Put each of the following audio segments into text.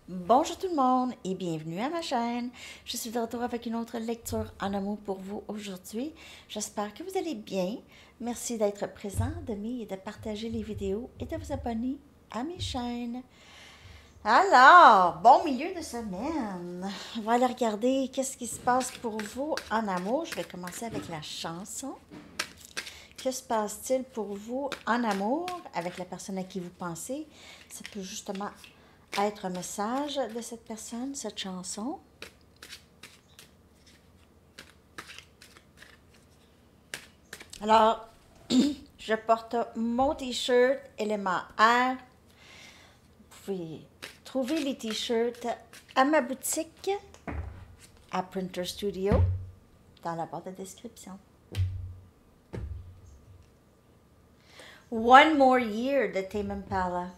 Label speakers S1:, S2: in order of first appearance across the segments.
S1: Bonjour tout le monde et bienvenue à ma chaîne. Je suis de retour avec une autre lecture en amour pour vous aujourd'hui. J'espère que vous allez bien. Merci d'être présent, d'aimer et de partager les vidéos et de vous abonner à mes chaînes. Alors, bon milieu de semaine. On va aller regarder qu'est-ce qui se passe pour vous en amour. Je vais commencer avec la chanson. Que se passe-t-il pour vous en amour avec la personne à qui vous pensez? Ça peut justement être un message de cette personne, cette chanson. Alors, je porte mon t-shirt élément R. Vous pouvez trouver les t-shirts à ma boutique, à Printer Studio, dans la barre de description. One More Year de Tame Impala.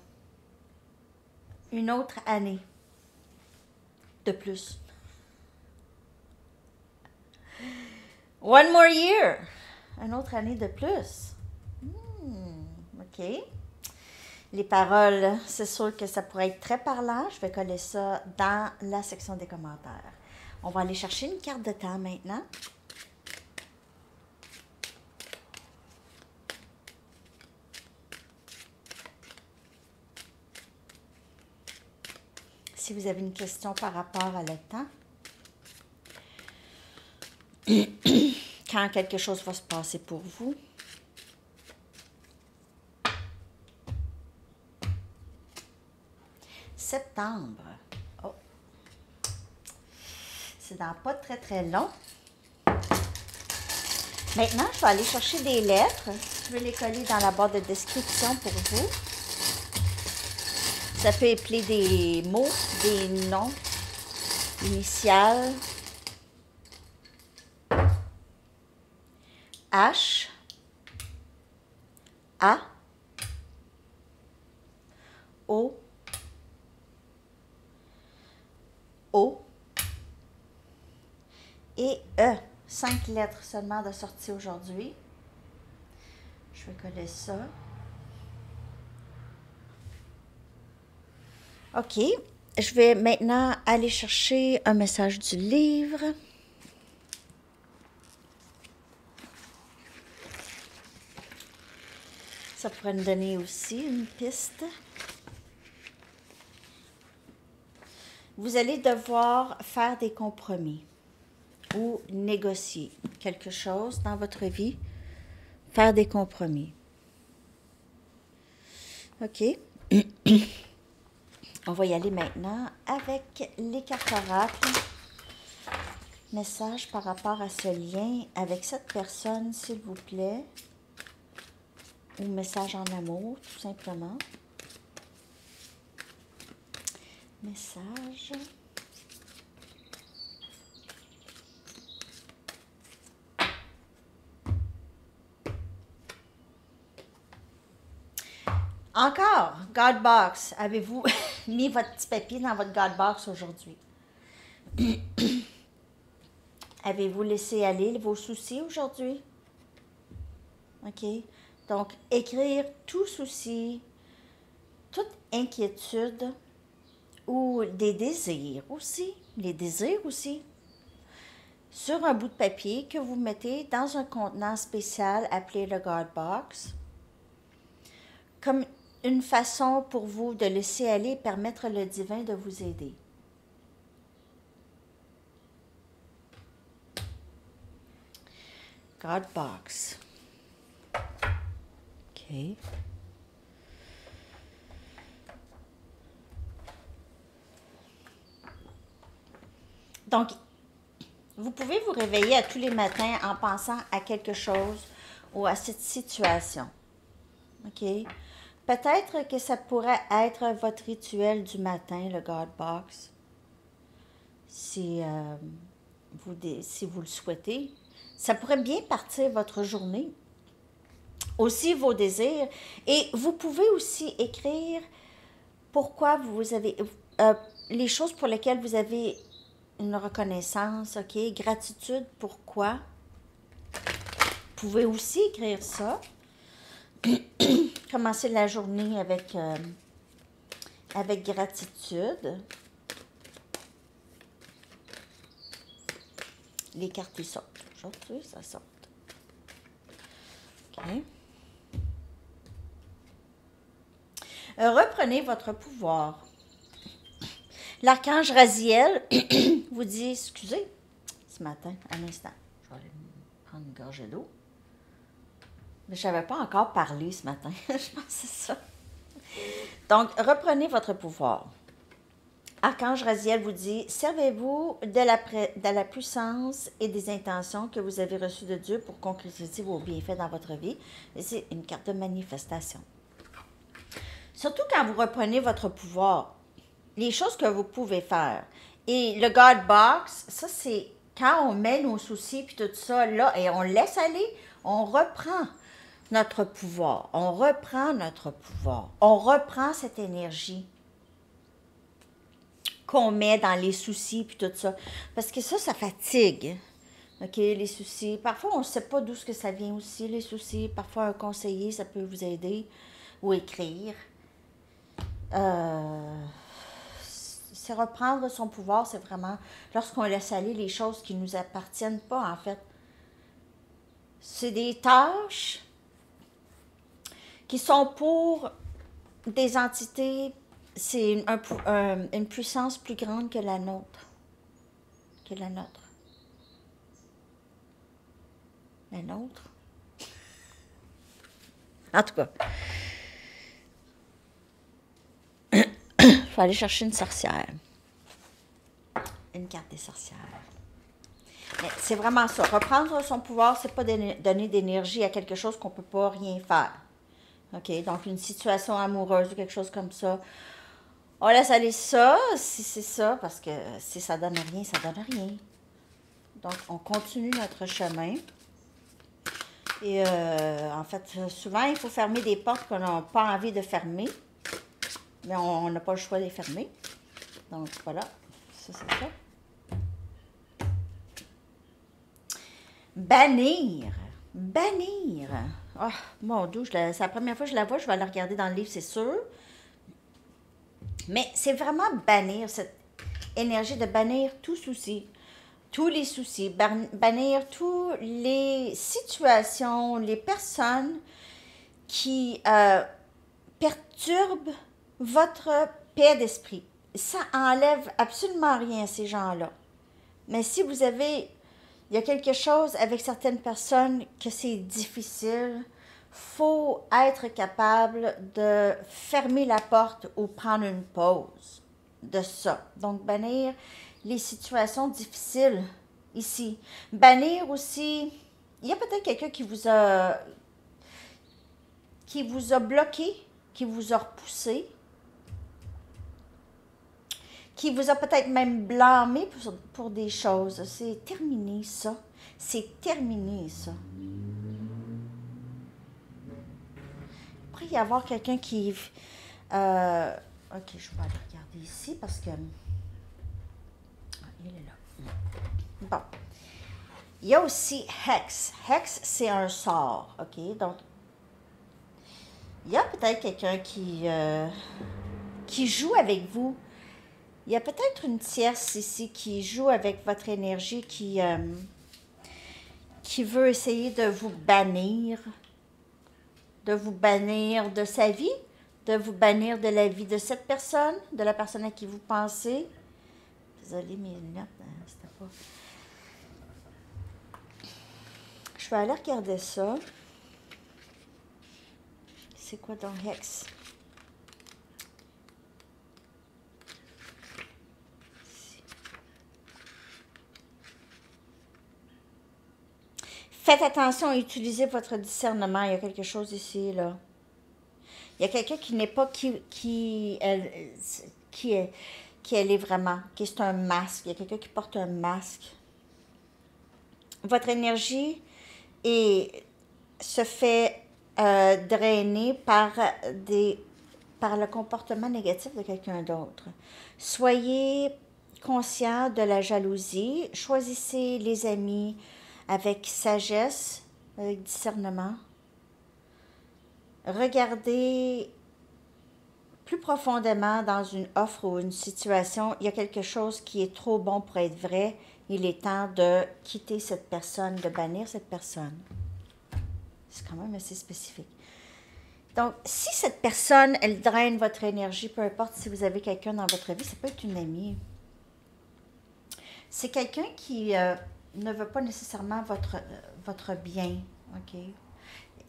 S1: Une autre année de plus. One more year. Une autre année de plus. OK. Les paroles, c'est sûr que ça pourrait être très parlant. Je vais coller ça dans la section des commentaires. On va aller chercher une carte de temps maintenant. Si vous avez une question par rapport à le temps, quand quelque chose va se passer pour vous. Septembre. Oh. C'est dans pas très très long. Maintenant, je vais aller chercher des lettres. Je vais les coller dans la barre de description pour vous. Ça peut appeler des mots, des noms, initiales. H, A, O, O et E. 5 lettres seulement de sortie aujourd'hui. Je vais coller ça. OK. Je vais maintenant aller chercher un message du livre. Ça pourrait nous donner aussi une piste. Vous allez devoir faire des compromis ou négocier quelque chose dans votre vie. Faire des compromis. OK. On va y aller maintenant avec les cartes oracles. Message par rapport à ce lien avec cette personne, s'il vous plaît. Ou message en amour, tout simplement. Message. Encore, God Box. Avez-vous mis votre petit papier dans votre God Box aujourd'hui? Avez-vous laissé aller vos soucis aujourd'hui? OK. Donc, écrire tout souci, toute inquiétude ou des désirs aussi, les désirs aussi, sur un bout de papier que vous mettez dans un contenant spécial appelé le God Box, comme une façon pour vous de laisser aller et permettre le divin de vous aider. God Box. OK. Donc, vous pouvez vous réveiller à tous les matins en pensant à quelque chose ou à cette situation. OK? Peut-être que ça pourrait être votre rituel du matin, le God Box, si vous le souhaitez. Ça pourrait bien partir votre journée. Aussi vos désirs. Et vous pouvez aussi écrire pourquoi vous avez... les choses pour lesquelles vous avez une reconnaissance, OK? Gratitude, pourquoi? Vous pouvez aussi écrire ça. Commencer la journée avec gratitude. les cartes ils sortent. Aujourd'hui, ça sort. OK. Reprenez votre pouvoir. L'archange Raziel vous dit, excusez, ce matin, un instant, je vais aller prendre une gorgée d'eau. Mais je n'avais pas encore parlé ce matin, je pense que c'est ça. Donc, reprenez votre pouvoir. Archange Raziel vous dit, servez-vous de la puissance et des intentions que vous avez reçues de Dieu pour concrétiser vos bienfaits dans votre vie. Et c'est une carte de manifestation. Surtout quand vous reprenez votre pouvoir, les choses que vous pouvez faire. Et le God Box, ça c'est quand on met nos soucis puis tout ça là et on laisse aller, on reprend notre pouvoir. On reprend notre pouvoir. On reprend cette énergie qu'on met dans les soucis puis tout ça. Parce que ça fatigue. OK, les soucis. Parfois, on ne sait pas d'où ce que ça vient aussi, les soucis. Parfois, un conseiller, ça peut vous aider. Ou écrire. C'est reprendre son pouvoir, c'est vraiment lorsqu'on laisse aller les choses qui ne nous appartiennent pas, en fait. C'est des tâches qui sont pour des entités, c'est une puissance plus grande que la nôtre. Que la nôtre. La nôtre. En tout cas. Il faut aller chercher une sorcière. Une carte des sorcières. C'est vraiment ça. Reprendre son pouvoir, c'est pas donner d'énergie à quelque chose qu'on peut pas rien faire. OK? Donc, une situation amoureuse ou quelque chose comme ça. On laisse aller ça, si c'est ça, parce que si ça donne rien, ça donne rien. Donc, on continue notre chemin. Et en fait, souvent, il faut fermer des portes qu'on n'a pas envie de fermer. Mais on n'a pas le choix de les fermer. Donc, voilà. Ça, c'est ça. Bannir. Bannir. Oh, mon Dieu, c'est la première fois que je la vois. Je vais la regarder dans le livre, c'est sûr. Mais c'est vraiment bannir, cette énergie de bannir tout souci. Tous les soucis. Bannir toutes les situations, les personnes qui perturbent votre paix d'esprit. Ça enlève absolument rien à ces gens-là. Mais si vous avez, il y a quelque chose avec certaines personnes que c'est difficile, faut être capable de fermer la porte ou prendre une pause de ça. Donc, bannir les situations difficiles ici. Bannir aussi, il y a peut-être quelqu'un qui vous a bloqué, qui vous a repoussé, qui vous a peut-être même blâmé pour des choses. C'est terminé, ça. C'est terminé, ça. Il pourrait y avoir quelqu'un qui... ok, je vais aller regarder ici parce que... Ah, il est là. Bon. Il y a aussi Hex. Hex, c'est un sort, ok? Donc, il y a peut-être quelqu'un qui joue avec vous. Il y a peut-être une tierce ici qui joue avec votre énergie, qui veut essayer de vous bannir de sa vie, de vous bannir de la vie de cette personne, de la personne à qui vous pensez. Désolée, mes lunettes, c'était pas... Je vais aller regarder ça. C'est quoi donc Hex? Faites attention à utiliser votre discernement. Il y a quelque chose ici, là. Il y a quelqu'un qui n'est pas qui elle est vraiment, qui est un masque. Il y a quelqu'un qui porte un masque. Votre énergie se fait drainer par le comportement négatif de quelqu'un d'autre. Soyez conscient de la jalousie. Choisissez les amis avec sagesse, avec discernement. Regardez plus profondément dans une offre ou une situation, il y a quelque chose qui est trop bon pour être vrai. Il est temps de quitter cette personne, de bannir cette personne. C'est quand même assez spécifique. Donc, si cette personne, elle draine votre énergie, peu importe si vous avez quelqu'un dans votre vie, ça peut être une amie. C'est quelqu'un qui ne veut pas nécessairement votre bien, OK?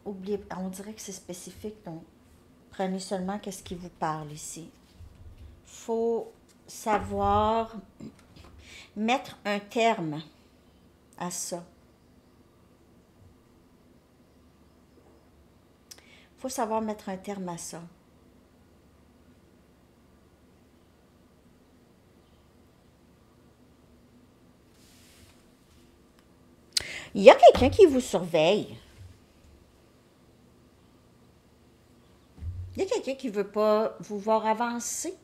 S1: Oubliez, on dirait que c'est spécifique, donc prenez seulement qu'est-ce qui vous parle ici. Il faut savoir mettre un terme à ça. Il faut savoir mettre un terme à ça. Il y a quelqu'un qui vous surveille. Il y a quelqu'un qui ne veut pas vous voir avancer.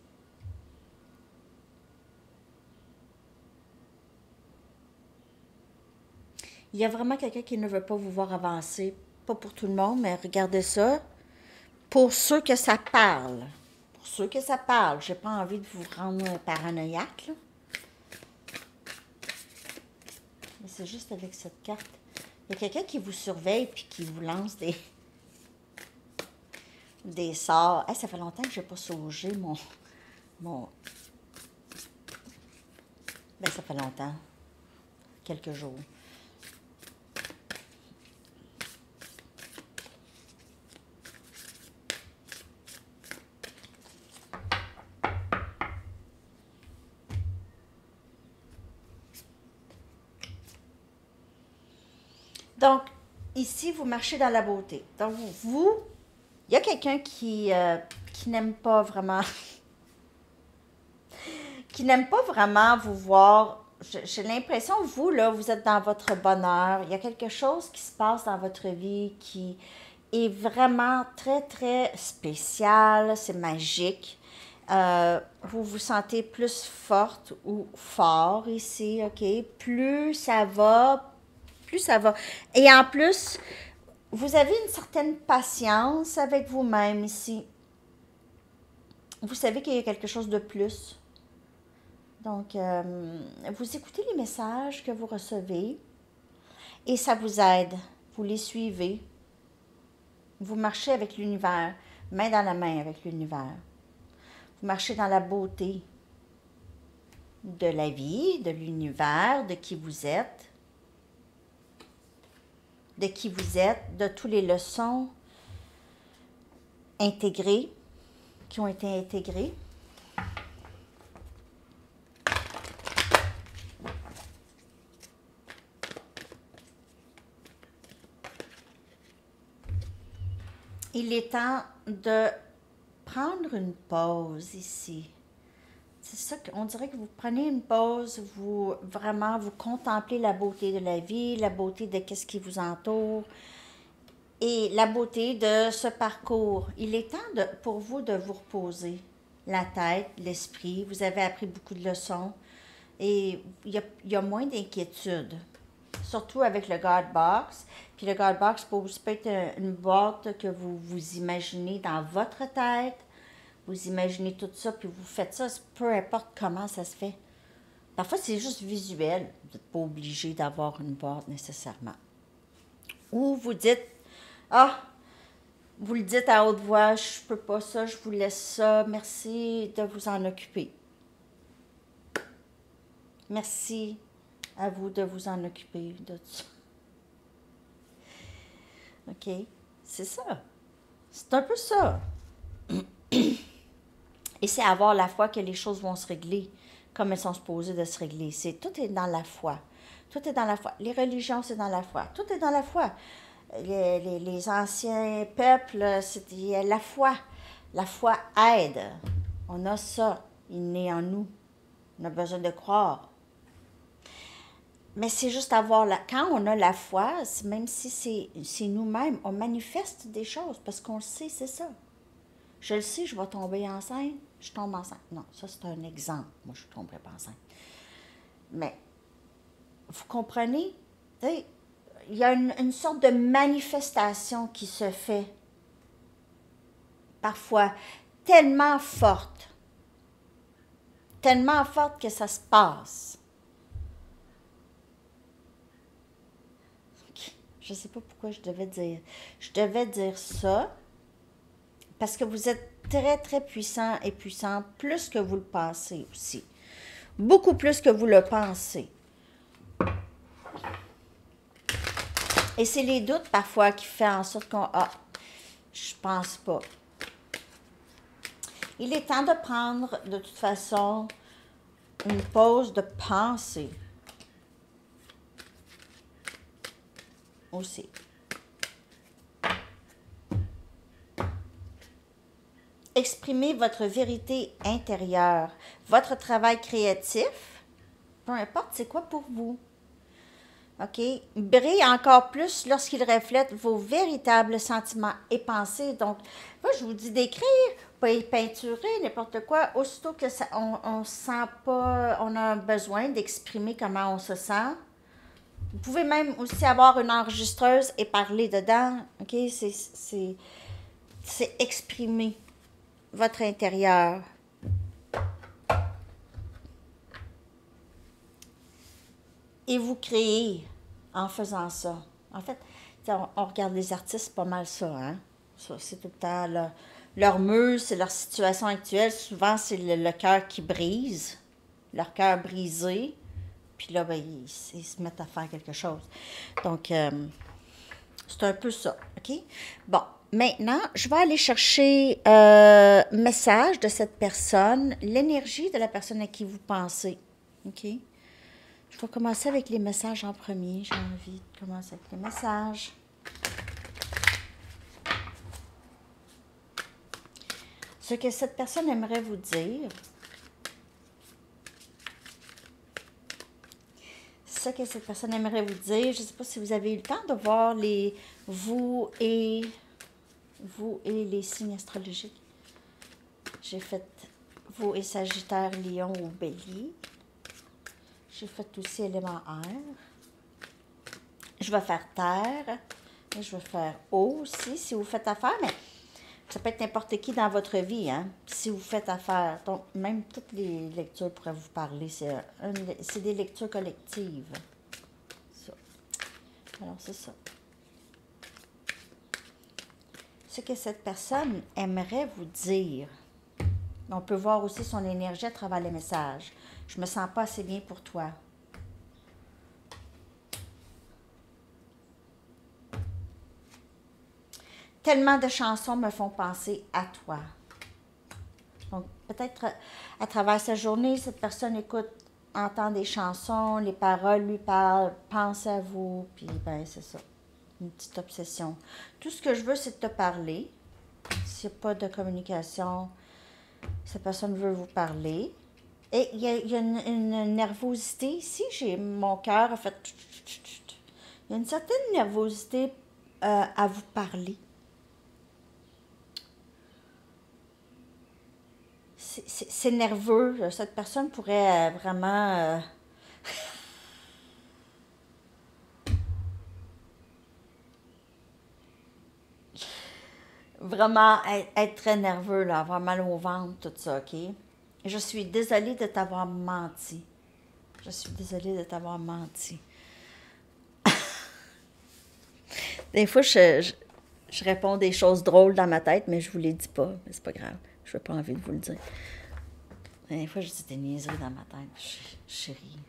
S1: Il y a vraiment quelqu'un qui ne veut pas vous voir avancer. Pas pour tout le monde, mais regardez ça. Pour ceux que ça parle. Pour ceux que ça parle. J'ai pas envie de vous rendre paranoïaque, là. Mais c'est juste avec cette carte. Il y a quelqu'un qui vous surveille puis qui vous lance des sorts. Hey, ça fait longtemps que je n'ai pas saugé mon... Ben, ça fait longtemps. Quelques jours. Donc, ici, vous marchez dans la beauté. Donc, il y a quelqu'un qui n'aime pas vraiment, qui n'aime pas vraiment vous voir. J'ai l'impression, vous, là, vous êtes dans votre bonheur. Il y a quelque chose qui se passe dans votre vie qui est vraiment très, très spécial. C'est magique. Vous vous sentez plus forte ou fort ici, OK? Plus ça va, Et en plus, vous avez une certaine patience avec vous-même ici. Vous savez qu'il y a quelque chose de plus. Donc, vous écoutez les messages que vous recevez et ça vous aide. Vous les suivez. Vous marchez avec l'univers, main dans la main avec l'univers. Vous marchez dans la beauté de la vie, de l'univers, de qui vous êtes. De qui vous êtes, de toutes les leçons intégrées, qui ont été intégrées. Il est temps de prendre une pause ici. C'est ça qu'on dirait que vous prenez une pause, vous contemplez la beauté de la vie, la beauté de ce qui vous entoure et la beauté de ce parcours. Il est temps pour vous de vous reposer la tête, l'esprit. Vous avez appris beaucoup de leçons et il y a moins d'inquiétude. Surtout avec le God Box. Puis le God Box peut être une boîte que vous imaginez dans votre tête. Vous imaginez tout ça, puis vous faites ça, peu importe comment ça se fait. Parfois, c'est juste visuel. Vous n'êtes pas obligé d'avoir une boîte nécessairement. Ou vous dites, vous le dites à haute voix, je peux pas ça, je vous laisse ça, merci de vous en occuper. Merci à vous de vous en occuper de ça. OK? C'est ça. C'est un peu ça. Et c'est avoir la foi que les choses vont se régler comme elles sont supposées de se régler. Tout est dans la foi. Tout est dans la foi. Les religions, c'est dans la foi. Tout est dans la foi. Les anciens peuples, c'était la foi. La foi aide. On a ça. Il est né en nous. On a besoin de croire. Mais c'est juste avoir quand on a la foi, même si c'est nous-mêmes, on manifeste des choses parce qu'on le sait, c'est ça. Je le sais, je vais tomber enceinte, je tombe enceinte. Non, ça c'est un exemple. Moi, je ne tomberai pas enceinte. Mais, vous comprenez? Il y a une sorte de manifestation qui se fait parfois. tellement forte que ça se passe. Je ne sais pas pourquoi je devais dire ça, parce que vous êtes très, très puissant et puissante, plus que vous le pensez aussi. Beaucoup plus que vous le pensez. Et c'est les doutes parfois qui font en sorte qu'on... Ah, je pense pas. Il est temps de prendre, de toute façon, une pause de pensée. Aussi. Exprimez votre vérité intérieure, votre travail créatif, peu importe c'est quoi pour vous. OK? Brille encore plus lorsqu'il reflète vos véritables sentiments et pensées. Donc, moi, je vous dis d'écrire, pas y peinturer, n'importe quoi. Aussitôt que ça, on sent pas, on a besoin d'exprimer comment on se sent. Vous pouvez même aussi avoir une enregistreuse et parler dedans. OK? C'est exprimer votre intérieur. Et vous créez en faisant ça. En fait, on regarde les artistes, c'est pas mal ça, hein? Ça, c'est tout le temps leur muse, c'est leur situation actuelle. Souvent, c'est le cœur qui brise, leur cœur brisé. Puis là, ben, ils se mettent à faire quelque chose. Donc, c'est un peu ça, OK? Bon, maintenant, je vais aller chercher message de cette personne, l'énergie de la personne à qui vous pensez, OK? Je vais commencer avec les messages en premier. J'ai envie de commencer avec les messages. Ce que cette personne aimerait vous dire. Ce que cette personne aimerait vous dire. Je ne sais pas si vous avez eu le temps de voir vous et les signes astrologiques. J'ai fait vous et Sagittaire, Lion ou Bélier. J'ai fait aussi élément air. Je vais faire terre. Et je vais faire eau aussi, si vous faites affaire. Mais ça peut être n'importe qui dans votre vie, hein, si vous faites affaire. Donc, même toutes les lectures pourraient vous parler. C'est des lectures collectives. Ça. Alors, c'est ça. Ce que cette personne aimerait vous dire. On peut voir aussi son énergie à travers les messages. Je me sens pas assez bien pour toi. Tellement de chansons me font penser à toi. Donc, peut-être à travers sa journée, cette personne entend des chansons, les paroles lui parlent, pense à vous, puis ben c'est ça, une petite obsession. Tout ce que je veux, c'est de te parler. S'il n'y a pas de communication, cette personne veut vous parler. Et il y a une nervosité ici. Mon cœur a fait... Il y a une certaine nervosité à vous parler. C'est nerveux. Cette personne pourrait vraiment... vraiment être très nerveux, là, avoir mal au ventre, tout ça, OK? Je suis désolée de t'avoir menti. Je suis désolée de t'avoir menti. Des fois, je réponds des choses drôles dans ma tête, mais je vous les dis pas. Mais c'est pas grave. Je n'ai pas envie de vous le dire. Des fois, je dis des niaiseries dans ma tête. Je ris.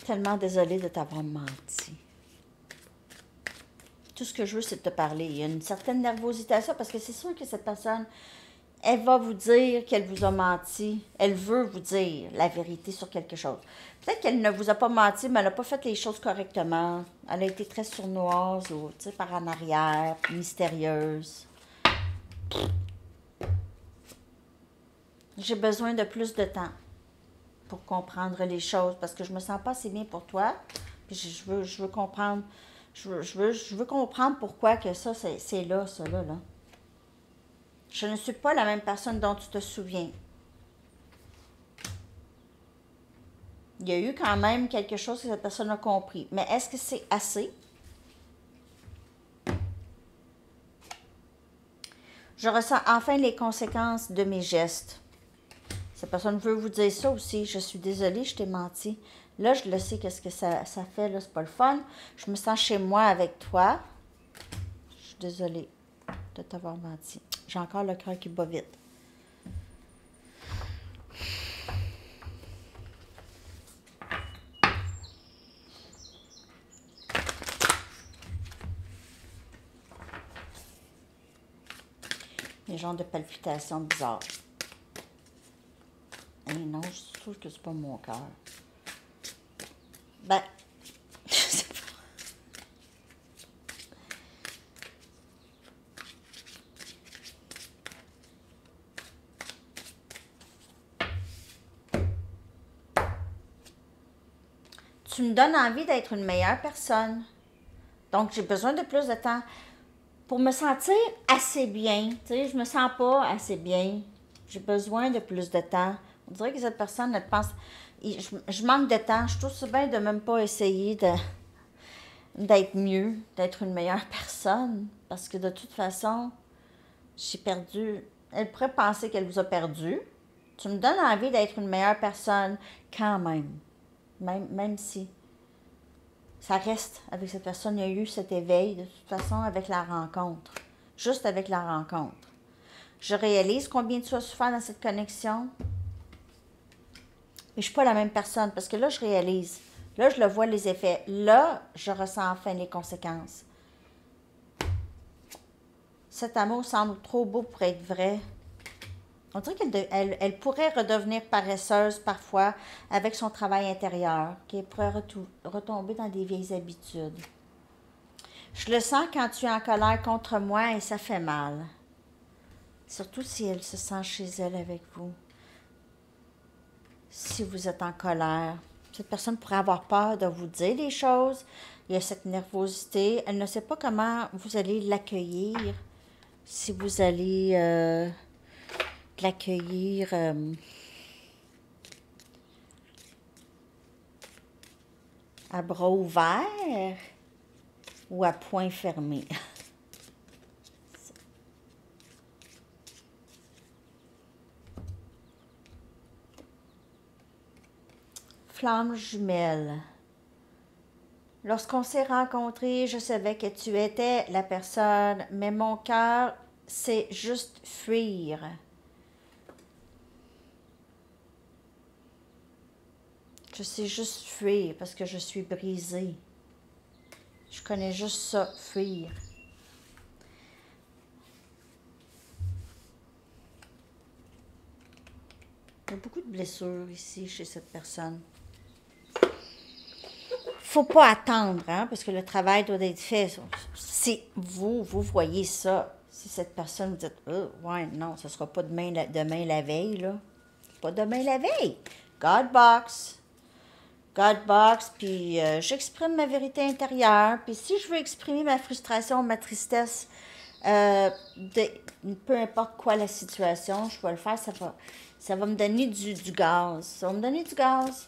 S1: Tellement désolée de t'avoir menti. Tout ce que je veux, c'est de te parler. Il y a une certaine nervosité à ça, parce que c'est sûr que cette personne, elle va vous dire qu'elle vous a menti. Elle veut vous dire la vérité sur quelque chose. Peut-être qu'elle ne vous a pas menti, mais elle n'a pas fait les choses correctement. Elle a été très sournoise ou, tu sais, par en arrière, mystérieuse. J'ai besoin de plus de temps pour comprendre les choses, parce que je me sens pas assez bien pour toi. Puis je veux comprendre... Je veux comprendre pourquoi que ça, c'est là, ça, là. Je ne suis pas la même personne dont tu te souviens. Il y a eu quand même quelque chose que cette personne a compris. Mais est-ce que c'est assez? Je ressens enfin les conséquences de mes gestes. Cette personne veut vous dire ça aussi. Je suis désolée, je t'ai menti. Là, je le sais, qu'est-ce que ça fait, là, c'est pas le fun. Je me sens chez moi avec toi. Je suis désolée de t'avoir menti. J'ai encore le cœur qui bat vite. Des genres de palpitations bizarres. Et non, je trouve que c'est pas mon cœur. Ben, je sais pas. Tu me donnes envie d'être une meilleure personne. Donc, j'ai besoin de plus de temps pour me sentir assez bien. Tu sais, je me sens pas assez bien. J'ai besoin de plus de temps. On dirait que cette personne, elle pense... Je manque de temps. Je trouve ça bien de même pas essayer d'être mieux, d'être une meilleure personne. Parce que de toute façon, j'ai perdu... Elle pourrait penser qu'elle vous a perdu. Tu me donnes envie d'être une meilleure personne quand même. Même si ça reste avec cette personne, il y a eu cet éveil, de toute façon, avec la rencontre. Juste avec la rencontre. Je réalise combien tu as souffert dans cette connexion. Mais je ne suis pas la même personne, parce que là, je réalise. Là, je le vois, les effets. Là, je ressens enfin les conséquences. Cet amour semble trop beau pour être vrai. On dirait qu'elle pourrait redevenir paresseuse parfois avec son travail intérieur, qu'elle pourrait retomber dans des vieilles habitudes. Je le sens quand tu es en colère contre moi et ça fait mal. Surtout si elle se sent chez elle avec vous. Si vous êtes en colère, cette personne pourrait avoir peur de vous dire des choses. Il y a cette nervosité. Elle ne sait pas comment vous allez l'accueillir. Si vous allez... l'accueillir à bras ouverts ou à poing fermé. Flamme jumelle. Lorsqu'on s'est rencontrés, je savais que tu étais la personne, mais mon cœur sait juste fuir. Je sais juste fuir parce que je suis brisée. Je connais juste ça, fuir. Il y a beaucoup de blessures ici chez cette personne. Faut pas attendre, hein, parce que le travail doit être fait. Si vous voyez ça, si cette personne vous dit ouais, non, ce sera pas demain la veille, là. Pas demain la veille. God box, puis j'exprime ma vérité intérieure. Puis si je veux exprimer ma frustration, ma tristesse, peu importe quoi la situation, je vais le faire, ça va me donner du gaz. Ça va me donner du gaz.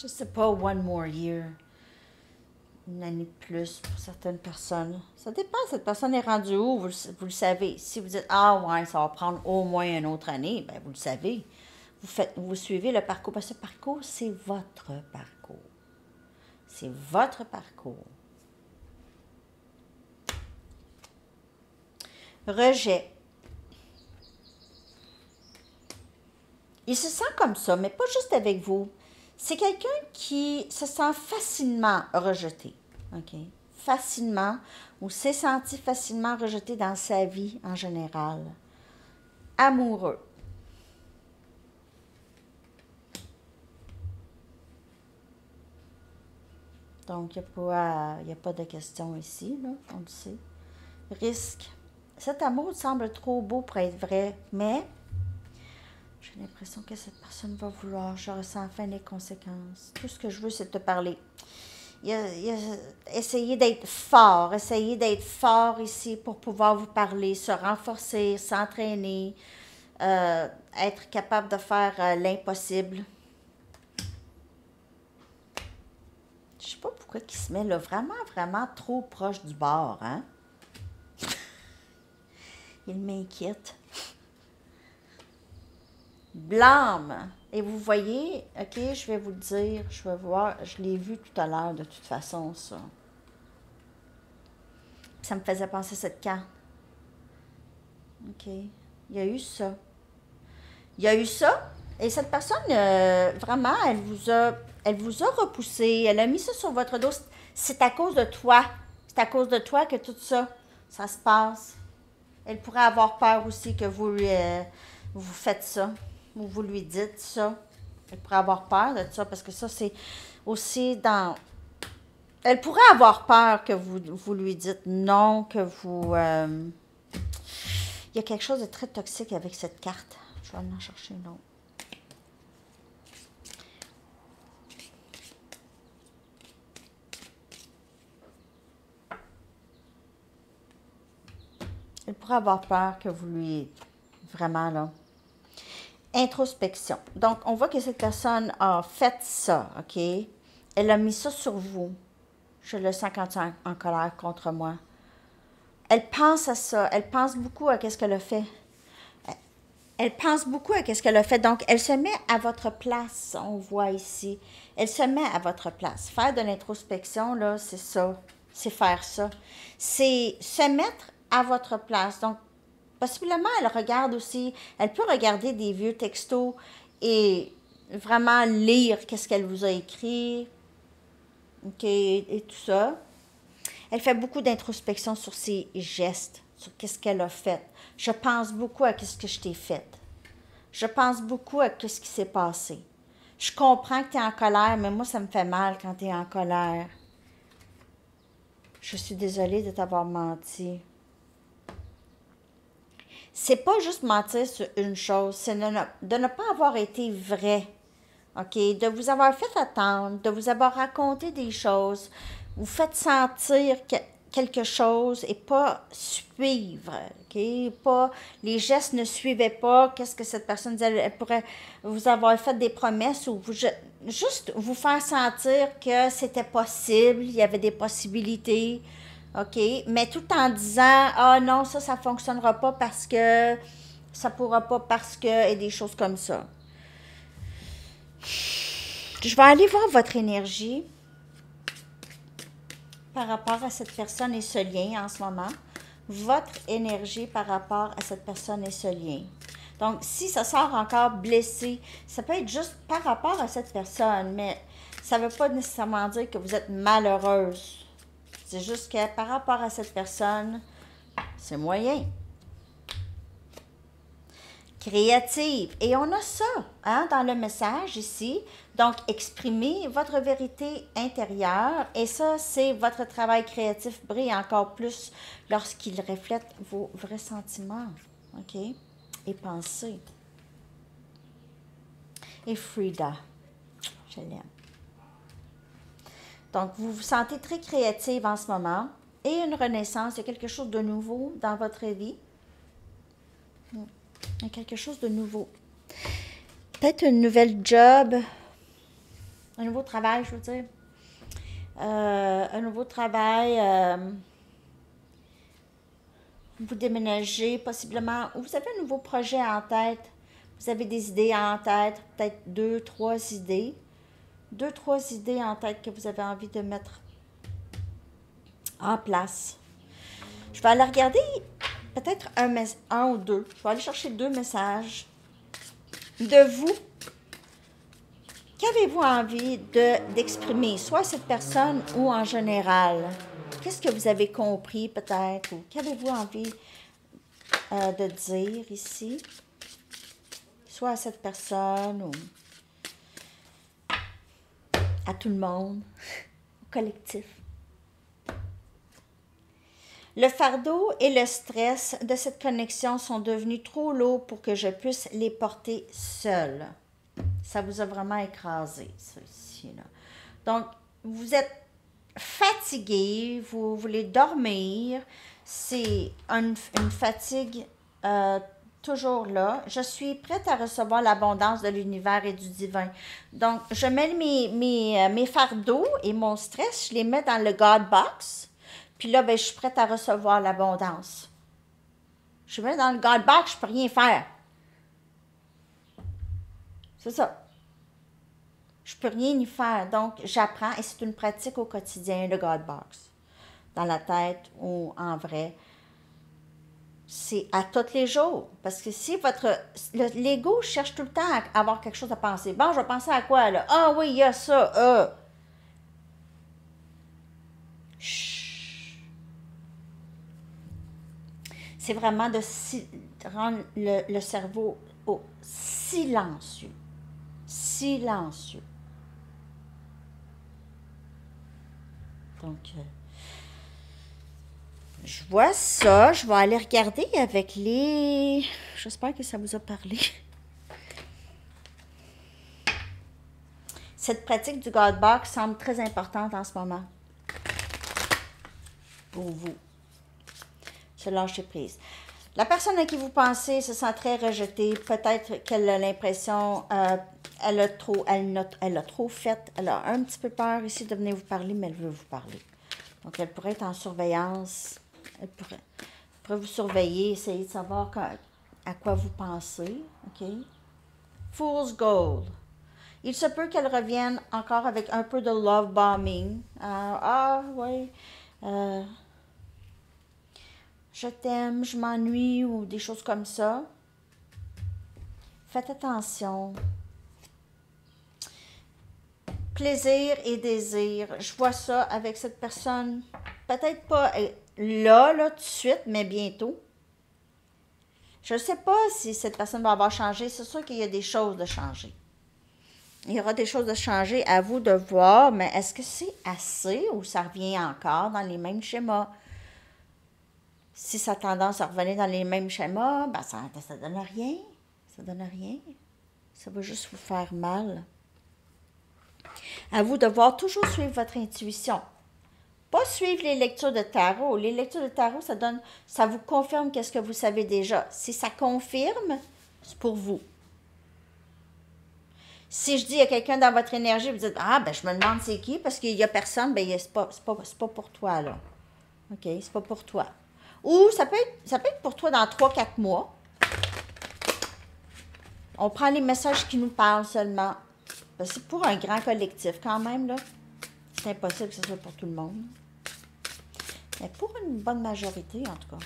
S1: Je sais pas, one more year. Une année de plus pour certaines personnes. Ça dépend, cette personne est rendue où, vous le savez. Si vous dites, ah ouais, ça va prendre au moins une autre année, ben vous le savez. Vous suivez le parcours, parce que ce parcours, c'est votre parcours. C'est votre parcours. Rejet. Il se sent comme ça, mais pas juste avec vous. C'est quelqu'un qui se sent facilement rejeté. OK? Facilement, ou s'est senti facilement rejeté dans sa vie en général. Amoureux. Donc, il n'y a pas de question ici, là, on le sait. Risque. Cet amour semble trop beau pour être vrai, mais j'ai l'impression que cette personne va vouloir. Je ressens enfin les conséquences. Tout ce que je veux, c'est te parler. Essayez d'être fort. Essayez d'être fort ici pour pouvoir vous parler, se renforcer, s'entraîner, être capable de faire l'impossible. Je sais pas pourquoi. pourquoi il se met là vraiment, vraiment trop proche du bord, hein? Il m'inquiète. Blâme. Et vous voyez, ok, je vais vous le dire, je vais voir, je l'ai vu tout à l'heure de toute façon, ça. Ça me faisait penser à cette carte. Ok, il y a eu ça. Il y a eu ça, et cette personne, vraiment, elle vous a repoussé, elle a mis ça sur votre dos. C'est à cause de toi. C'est à cause de toi que tout ça, ça se passe. Elle pourrait avoir peur aussi que vous faites ça, ou vous lui dites ça. Elle pourrait avoir peur de ça, parce que ça, c'est aussi dans... Elle pourrait avoir peur que vous lui dites non, que vous... Il y a quelque chose de très toxique avec cette carte. Je vais en chercher une autre. Elle pourrait avoir peur que vous lui... Vraiment, là. Introspection. Donc, on voit que cette personne a fait ça, OK? Elle a mis ça sur vous. Je le sens quand tu es en colère contre moi. Elle pense à ça. Elle pense beaucoup à ce qu'elle a fait. Elle pense beaucoup à ce qu'elle a fait. Donc, elle se met à votre place, on voit ici. Elle se met à votre place. Faire de l'introspection, là, c'est ça. C'est faire ça. C'est se mettre à votre place. Donc, possiblement, elle regarde aussi, elle peut regarder des vieux textos et vraiment lire qu'est-ce qu'elle vous a écrit, OK, et tout ça. Elle fait beaucoup d'introspection sur ses gestes, sur qu'est-ce qu'elle a fait. Je pense beaucoup à ce que je t'ai fait. Je pense beaucoup à ce qui s'est passé. Je comprends que tu es en colère, mais moi, ça me fait mal quand tu es en colère. Je suis désolée de t'avoir menti. C'est pas juste mentir sur une chose, c'est de ne pas avoir été vrai. OK? De vous avoir fait attendre, de vous avoir raconté des choses, vous faites sentir quelque chose et pas suivre. OK? Pas, les gestes ne suivaient pas. Qu'est-ce que cette personne disait? Elle pourrait vous avoir fait des promesses ou juste vous faire sentir que c'était possible, il y avait des possibilités. OK? Mais tout en disant, ah non, ça ne fonctionnera pas parce que, ça pourra pas parce que, et des choses comme ça. Je vais aller voir votre énergie par rapport à cette personne et ce lien en ce moment. Votre énergie par rapport à cette personne et ce lien. Donc, si ça sort encore blessé, ça peut être juste par rapport à cette personne, mais ça ne veut pas nécessairement dire que vous êtes malheureuse. C'est juste que par rapport à cette personne, c'est moyen. Créative. Et on a ça hein, dans le message ici. Donc, exprimez votre vérité intérieure. Et ça, c'est votre travail créatif brille encore plus lorsqu'il reflète vos vrais sentiments. OK? Et pensées. Et Frida. Je l'aime. Donc, vous vous sentez très créative en ce moment. Et une renaissance, il y a quelque chose de nouveau dans votre vie. Il y a quelque chose de nouveau. Peut-être une nouvelle job, un nouveau travail, je veux dire. Un nouveau travail. Vous déménagez possiblement, ou vous avez un nouveau projet en tête. Vous avez des idées en tête, peut-être 2, 3 idées. 2, 3 idées en tête que vous avez envie de mettre en place. Je vais aller regarder peut-être un ou deux. Je vais aller chercher 2 messages de vous. Qu'avez-vous envie d'exprimer, soit à cette personne ou en général? Qu'est-ce que vous avez compris peut-être? Ou qu'avez-vous envie de dire ici? Soit à cette personne ou à tout le monde, au collectif. Le fardeau et le stress de cette connexion sont devenus trop lourds pour que je puisse les porter seule. Ça vous a vraiment écrasé, ça ici, là. Donc, vous êtes fatigué, vous voulez dormir. C'est une fatigue toujours là. Je suis prête à recevoir l'abondance de l'univers et du divin. Donc, je mets mes fardeaux et mon stress, je les mets dans le God Box. Puis là, ben, je suis prête à recevoir l'abondance. Je mets dans le God Box, je peux rien faire. C'est ça. Je peux rien y faire. Donc, j'apprends et c'est une pratique au quotidien, le God Box. Dans la tête ou en vrai. C'est à tous les jours. Parce que si l'ego cherche tout le temps à avoir quelque chose à penser. Bon, je vais penser à quoi, là? Ah oui, il y a ça. Chut. C'est vraiment de rendre le cerveau silencieux. Silencieux. Donc, je vois ça. Je vais aller regarder avec les... J'espère que ça vous a parlé. Cette pratique du God Box semble très importante en ce moment. Pour vous. Se lâcher prise. La personne à qui vous pensez se sent très rejetée. Peut-être qu'elle a l'impression... elle a trop fait. Elle a un petit peu peur ici de venir vous parler, mais elle veut vous parler. Donc, elle pourrait être en surveillance. Elle pourrait vous surveiller, essayer de savoir à quoi vous pensez. OK? Fool's Gold. Il se peut qu'elle revienne encore avec un peu de love bombing. Oui. Je t'aime, je m'ennuie ou des choses comme ça. Faites attention. Plaisir et désir. Je vois ça avec cette personne. Peut-être pas là, tout de suite, mais bientôt. Je ne sais pas si cette personne va avoir changé. C'est sûr qu'il y a des choses de changer. Il y aura des choses de changer, à vous de voir, mais est-ce que c'est assez ou ça revient encore dans les mêmes schémas? Si ça a tendance à revenir dans les mêmes schémas, ben ça donne rien. Ça donne rien. Ça va juste vous faire mal. À vous de voir toujours suivre votre intuition. Pas suivre les lectures de tarot. Les lectures de tarot, ça vous confirme qu'est-ce que vous savez déjà. Si ça confirme, c'est pour vous. Si je dis à quelqu'un dans votre énergie, vous dites, ben je me demande c'est qui, parce qu'il n'y a personne, ben c'est pas pour toi, là. OK, c'est pas pour toi. Ou ça peut être pour toi dans 3-4 mois. On prend les messages qui nous parlent seulement. C'est pour un grand collectif quand même, là. C'est impossible que ce soit pour tout le monde. Mais pour une bonne majorité, en tout cas.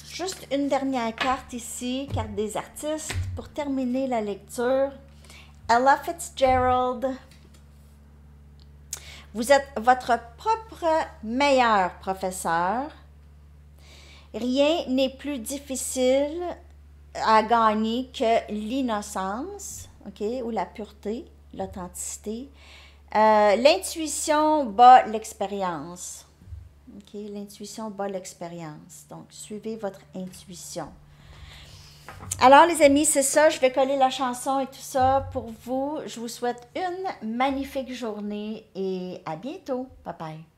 S1: Juste une dernière carte ici, carte des artistes, pour terminer la lecture. Ella Fitzgerald. Vous êtes votre propre meilleur professeur. Rien n'est plus difficile à gagner que l'innocence, OK, ou la pureté, l'authenticité. L'intuition bat l'expérience. OK, l'intuition bat l'expérience. Donc, suivez votre intuition. Alors, les amis, c'est ça. Je vais coller la chanson et tout ça pour vous. Je vous souhaite une magnifique journée et à bientôt. Bye bye.